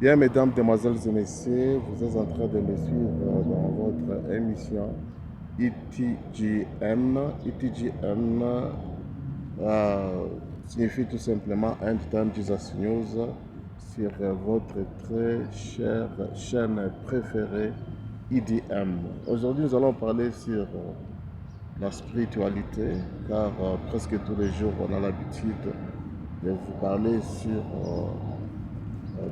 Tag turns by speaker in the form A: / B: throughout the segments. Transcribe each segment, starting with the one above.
A: Bien, mesdames, demoiselles et messieurs, vous êtes en train de me suivre dans votre émission ITGM. ITGM signifie tout simplement End Time Jesus News sur votre très chère chaîne préférée IDM. Aujourd'hui, nous allons parler sur la spiritualité, car presque tous les jours, on a l'habitude de vous parler sur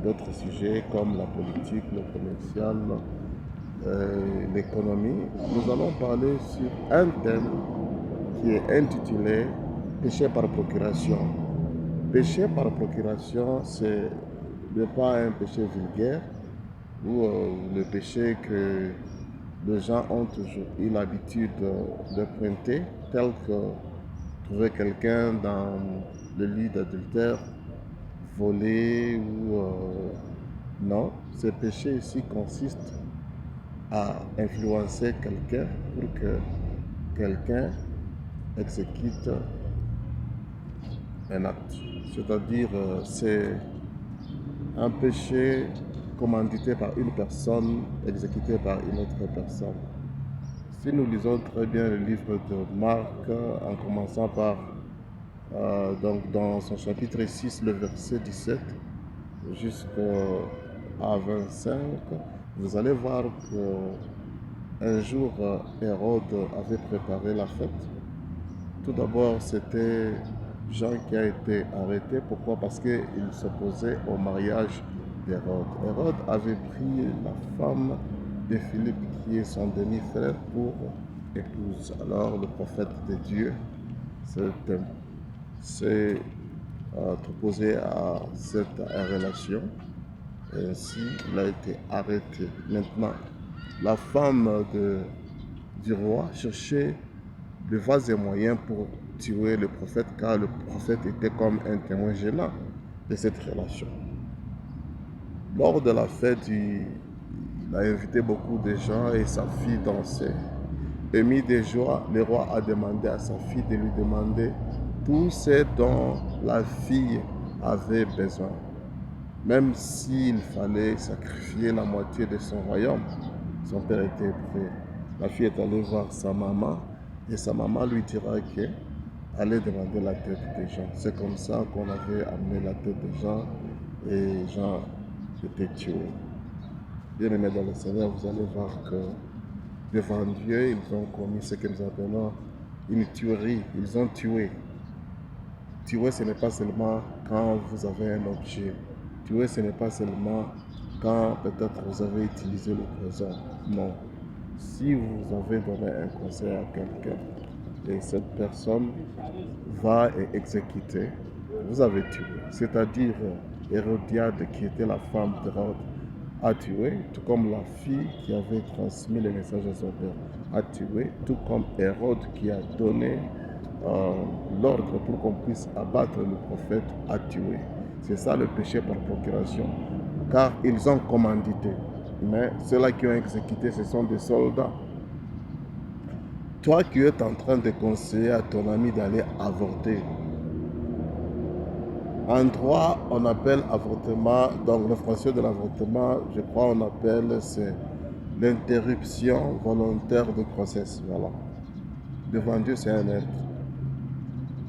A: d'autres sujets comme la politique, le commercial, l'économie. Nous allons parler sur un thème qui est intitulé péché par procuration. Péché par procuration, c'est n'est pas un péché vulgaire ou le péché que les gens ont toujours eu l'habitude de pointer, tel que trouver quelqu'un dans le lit d'adultère, voler ou non. Ce péché ici consiste à influencer quelqu'un pour que quelqu'un exécute un acte. C'est-à-dire, c'est un péché commandité par une personne, exécuté par une autre personne. Si nous lisons très bien le livre de Marc, en commençant par, donc dans son chapitre 6, le verset 17, jusqu'à 25, vous allez voir qu'un jour, Hérode avait préparé la fête. Tout d'abord, c'était Jean qui a été arrêté. Pourquoi? Parce qu'il s'opposait au mariage d'Hérode. Hérode avait pris la femme de Philippe, qui est son demi-frère, pour épouse. Alors, le prophète de Dieu s'est opposé à cette relation. Et ainsi, il a été arrêté. Maintenant, la femme du roi cherchait de vases et moyens pour tuer le prophète, car le prophète était comme un témoin gênant de cette relation. Lors de la fête, il a invité beaucoup de gens et sa fille dansait. Et mis des jours, le roi a demandé à sa fille de lui demander tout ce dont la fille avait besoin. Même s'il fallait sacrifier la moitié de son royaume, son père était prêt. La fille est allée voir sa maman et sa maman lui dira qu'elle allait demander la tête des gens. C'est comme ça qu'on avait amené la tête des gens et Jean était tué. Bien aimé dans le Seigneur, vous allez voir que devant Dieu, ils ont commis ce que nous appelons une tuerie. Ils ont tué. Tuer, ce n'est pas seulement quand vous avez un objet. Tuer, ce n'est pas seulement quand peut-être vous avez utilisé le poison. Non. Si vous avez donné un conseil à quelqu'un et cette personne va et exécuter, vous avez tué. C'est-à-dire Hérodiade, qui était la femme d'Hérode, a tué, tout comme la fille qui avait transmis le message à son père a tué, tout comme Hérode qui a donné l'ordre pour qu'on puisse abattre le prophète a tué. C'est ça le péché par procuration, car ils ont commandité. Mais ceux-là qui ont exécuté, ce sont des soldats. Toi qui es en train de conseiller à ton ami d'aller avorter, en droit, on appelle avortement, donc le français de l'avortement, je crois on appelle, c'est l'interruption volontaire de grossesse. Voilà. Devant Dieu, c'est un être.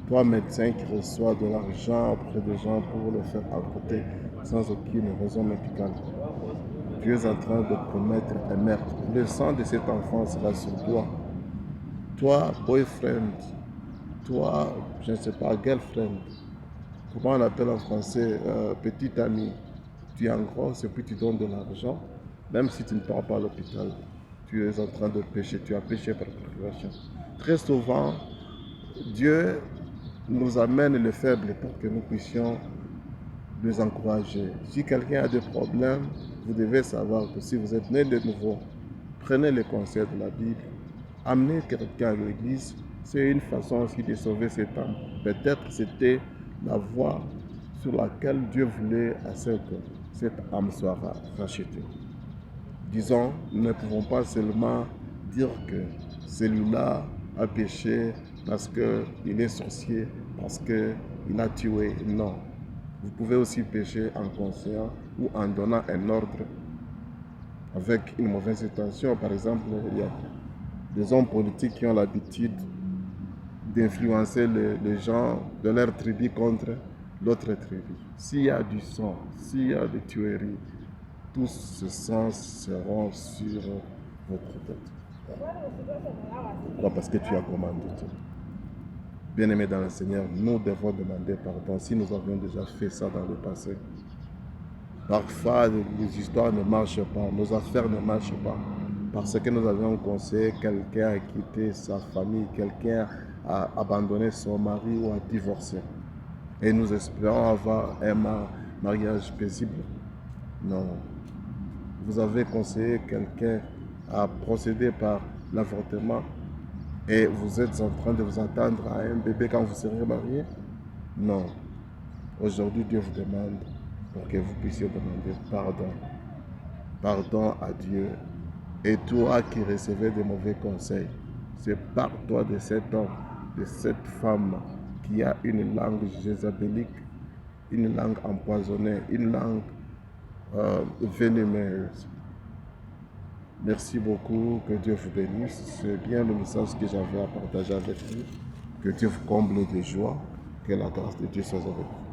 A: Toi, médecin qui reçois de l'argent auprès des gens pour le faire avorter sans aucune raison médicale, Dieu est en train de commettre un meurtre. Le sang de cet enfant sera sur toi. Toi, boyfriend, toi, je ne sais pas, girlfriend, comment on appelle en français, petit ami, tu es en grosse et puis tu donnes de l'argent, même si tu ne pars pas à l'hôpital, tu es en train de pécher, tu as péché par procuration. Très souvent, Dieu nous amène les faibles pour que nous puissions les encourager. Si quelqu'un a des problèmes, vous devez savoir que si vous êtes né de nouveau, prenez les conseils de la Bible, amenez quelqu'un à l'église, c'est une façon aussi de sauver cet âme. Peut-être c'était la voie sur laquelle Dieu voulait à ce que cette âme soit rachetée. Disons, nous ne pouvons pas seulement dire que celui-là a péché parce qu'il est sorcier, parce qu'il a tué. Non. Vous pouvez aussi pécher en conscience ou en donnant un ordre avec une mauvaise intention. Par exemple, il y a des hommes politiques qui ont l'habitude d'influencer les gens de leur tribu contre l'autre tribu. S'il y a du sang, s'il y a des tueries, tous ces sang seront sur votre tête. Pourquoi? Parce que tu as commandé. Bien-aimés dans le Seigneur, nous devons demander pardon si nous avions déjà fait ça dans le passé. Parfois, les histoires ne marchent pas, nos affaires ne marchent pas, parce que nous avions conseillé, quelqu'un a quitté sa famille, quelqu'un a abandonné son mari ou a divorcé. Et nous espérons avoir un mariage paisible. Non. Vous avez conseillé quelqu'un à procéder par l'avortement et vous êtes en train de vous attendre à un bébé quand vous serez marié? Non. Aujourd'hui, Dieu vous demande pour que vous puissiez demander pardon. Pardon à Dieu. Et toi qui recevais des mauvais conseils, c'est par toi de cet homme, de cette femme qui a une langue jézabélique, une langue empoisonnée, une langue venimeuse. Merci beaucoup, que Dieu vous bénisse. C'est bien le message que j'avais à partager avec vous. Que Dieu vous comble de joie. Que la grâce de Dieu soit avec vous.